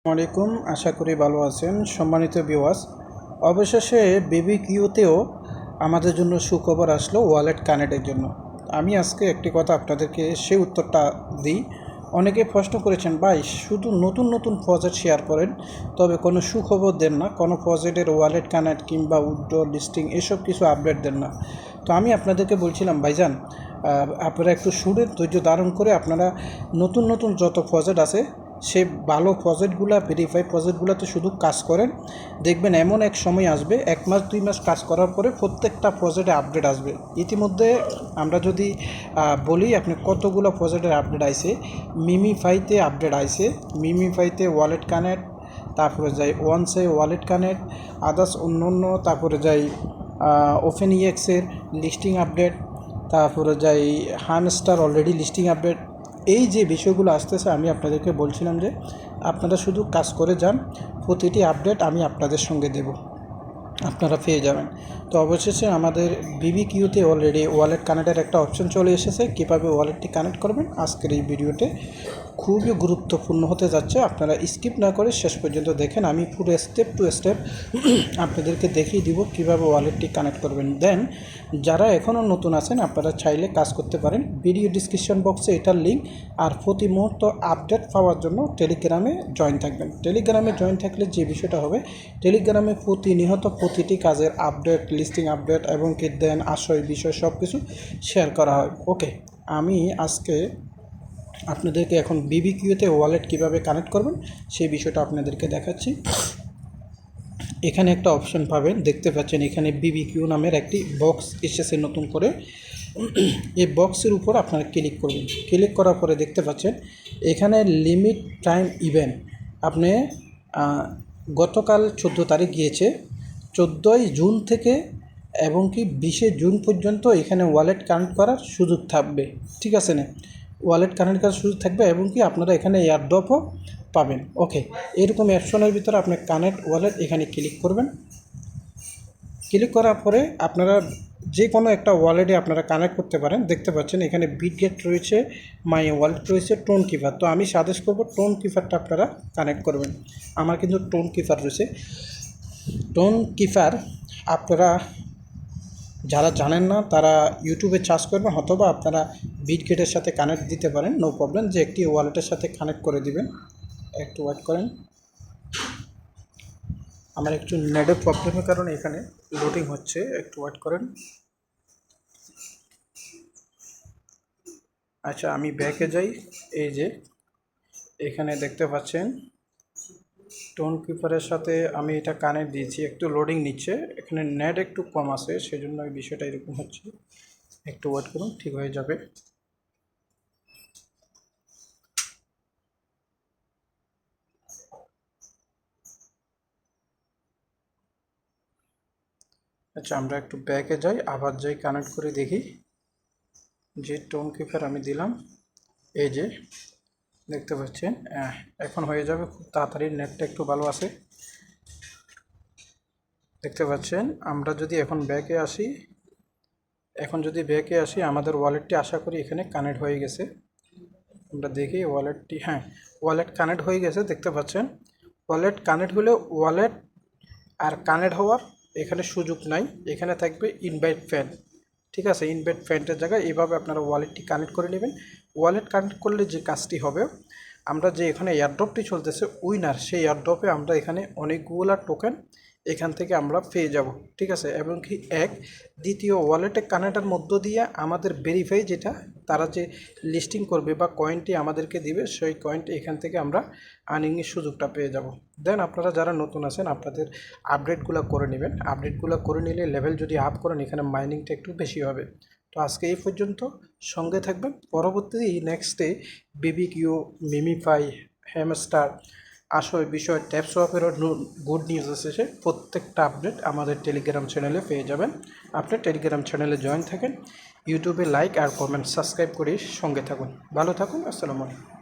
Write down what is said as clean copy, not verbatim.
আসসালামাইকুম, আশা করি ভালো আছেন সম্মানিত ভিউয়ার্স। অবশেষে বিবিকিউতেও আমাদের জন্য সুখবর আসলো ওয়ালেট কানেক্টের জন্য। আমি আজকে একটি কথা আপনাদেরকে সেই উত্তরটা দিই। অনেকে প্রশ্ন করেছেন, ভাই শুধু নতুন নতুন প্রজেক্ট শেয়ার করেন, তবে কোনো সুখবর দেন না, কোনো প্রজেক্টের ওয়ালেট কানেক্ট কিংবা উইথড্র লিস্টিং এসব কিছু আপডেট দেন না। তো আমি আপনাদেরকে বলছিলাম, ভাইজান আপনারা একটু শুনে ধৈর্য ধারণ করে আপনারা নতুন নতুন যত প্রজেক্ট আছে সে ভালো প্রজেক্টগুলো, ভেরিফাই প্রজেক্টগুলোতে শুধু কাজ করেন। দেখবেন এমন এক সময় আসবে, 1 মাস 2 মাস কাজ করার পরে প্রত্যেকটা প্রজেক্টে আপডেট আসবে। ইতিমধ্যে আমরা যদি বলি আপনি কতগুলো প্রজেক্টের আপডেট আইছে। মিমিফাইতে আপডেট আইছে, মিমিফাইতে ওয়ালেট কানেক্ট, তারপরে যাই ওয়ানসে ওয়ালেট কানেক্ট, আদার্স অন্য তারপরে যাই ওপেন ইএক্সের লিস্টিং আপডেট, তারপরে যাই হামস্টার অলরেডি লিস্টিং আপডেট। এই যে বিষয়গুলো আসতেছে আমি আপনাদেরকে বলছিলাম যে আপনারা শুধু কাজ করে যান, প্রতিটি আপডেট আমি আপনাদের সঙ্গে দেব, আপনারা পেয়ে যাবেন। তো অবশেষে আমাদের বিবিকিউতে অলরেডি ওয়ালেট কানেক্টের একটা অপশন চলে এসেছে। কীভাবে ওয়ালেটটি কানেক্ট করবেন আজকের এই ভিডিওতে খুবই গুরুত্বপূর্ণ হতে যাচ্ছে। আপনারা স্কিপ না করে শেষ পর্যন্ত দেখেন, আমি পুরো স্টেপ টু স্টেপ আপনাদেরকে দেখিয়ে দিব কীভাবে ওয়ালেটটি কানেক্ট করবেন। দেন যারা এখনও নতুন আছেন আপনারা চাইলে কাজ করতে পারেন। ভিডিও ডিসক্রিপশন বক্সে এটার লিঙ্ক। আর প্রতি মুহূর্ত আপডেট পাওয়ার জন্য টেলিগ্রামে জয়েন থাকবেন। টেলিগ্রামে জয়েন থাকলে যে বিষয়টা হবে, টেলিগ্রামে প্রতিনিয়ত প্রতিটি কাজের আপডেট, লিস্টিং আপডেট এবং কি দেন আশয় বিষয় সব কিছু শেয়ার করা হয়। ওকে, আমি আজকে আপনাদেরকে এখন বিবিকিউতে ওয়ালেট কিভাবে কানেক্ট করবেন সেই বিষয়টা আপনাদেরকে দেখাচ্ছি। এখানে একটা অপশন পাবেন, দেখতে পাচ্ছেন এখানে বিবিকিউ নামের একটি বক্স এসেছে নতুন করে। এই বক্সের উপর আপনারা ক্লিক করবেন। ক্লিক করার পরে দেখতে পাচ্ছেন এখানে লিমিট টাইম ইভেন্ট। আপনি গতকাল 14 তারিখ গিয়েছে, 14ই জুন থেকে এবং কি 20শে জুন পর্যন্ত এখানে ওয়ালেট কানেক্ট করার সুযোগ থাকবে। ঠিক আছে না, ওয়ালেট কানেক্ট করার সুযোগ থাকবে এবং কি আপনারা এখানে এয়ারড্রপও পাবেন। ওকে, এরকম অপশনের ভিতরে আপনি কানেক্ট ওয়ালেট এখানে ক্লিক করবেন। ক্লিক করার পরে আপনারা যে কোনো একটা ওয়ালেটে আপনারা কানেক্ট করতে পারেন। দেখতে পাচ্ছেন এখানে বিটগেট রয়েছে, মাই ওয়ালেট রয়েছে, টোন কিপার। তো আমি সাজেস্ট করবো টোন কিপারটা আপনারা কানেক্ট করবেন। আমার কিন্তু টোন কিপার রয়েছে। টোন কিপার আপনারা যারা জানেন না তারা ইউটিউবে সার্চ করবেন, অথবা আপনারা বিটগেটের সাথে কানেক্ট দিতে পারেন, নো প্রবলেম। যে একটি ওয়ালেটের সাথে কানেক্ট করে দিবেন। একটু ওয়েট করেন, আমার একটু নেটের প্রবলেমের কারণে এখানে লোডিং হচ্ছে, একটু ওয়েট করেন। আচ্ছা, আমি ব্যাকে যাই। এই যে এখানে দেখতে পাচ্ছেন টোন কিপারের সাথে আমি এটা কানেক্ট দিয়েছি, একটু লোডিং নিচ্ছে, এখানে নেট একটু কম আছে সেজন্য এই বিষয়টা এরকম হচ্ছে। একটু ওয়েট করুন, ঠিক হয়ে যাবে। আচ্ছা, আমরা একটু ব্যাকে যাই, আবার যাই, কানেক্ট করে দেখি। যে টোন কিপার আমি দিলাম, এই যে দেখতে পাচ্ছেন এখন হয়ে যাবে খুব তাড়াতাড়ি, নেটটা একটু ভালো আছে। দেখতে পাচ্ছেন আমরা যদি এখন ব্যাকে আসি, আমাদের ওয়ালেটটি আশা করি এখানে কানেক্ট হয়ে গেছে। আমরা দেখি ওয়ালেটটি, হ্যাঁ ওয়ালেট কানেক্ট হয়ে গেছে। দেখতে পাচ্ছেন ওয়ালেট কানেক্ট হলে ওয়ালেট আর কানেক্ট হওয়ার এখানে সুযোগ নাই, এখানে থাকবে ইনভাইট ফ্রেন্ড। ঠিক আছে, ইনভাইট ফ্রেন্ডের জায়গায় এইভাবে আপনারা ওয়ালেটটি কানেক্ট করে নেবেন। ওয়ালেট কানেক্ট করলে যে কাজটি হবে, আমরা যে এখানে এয়ারড্রপটি চলতেছে উইনার, সেই এয়ারড্রপে আমরা এখানে অনেকগুলো টোকেন এখান থেকে আমরা পেয়ে যাব। ঠিক আছে, এবং কি দ্বিতীয় ওয়ালেটে কানেক্টের মধ্য দিয়ে আমাদের ভেরিফাই যেটা তারা যে লিস্টিং করবে বা কয়েনটি আমাদেরকে দিবে, সেই কয়েনটি এখান থেকে আমরা আর্নিংয়ের সুযোগটা পেয়ে যাব। দেন আপনারা যারা নতুন আছেন আপনাদের আপডেটগুলো করে নেবেন। আপডেটগুলো করে নিলে লেভেল যদি আপ করেন এখানে মাইনিংটা একটু বেশি হবে। তো আজকে এই পর্যন্ত, সঙ্গে থাকবেন। পরবর্তীতে নেক্সটে বিবিকিউ, মিমিফাই, হ্যামস্টার আসল বিষয় ট্যাপসোয়াপেরও গুড নিউজ এসেছে। প্রত্যেকটা আপডেট আমাদের টেলিগ্রাম চ্যানেলে পেয়ে যাবেন। আপনি টেলিগ্রাম চ্যানেলে জয়েন থাকেন, ইউটিউবে লাইক আর কমেন্ট সাবস্ক্রাইব করে সঙ্গে থাকুন। ভালো থাকুন, আসসালামু আলাইকুম।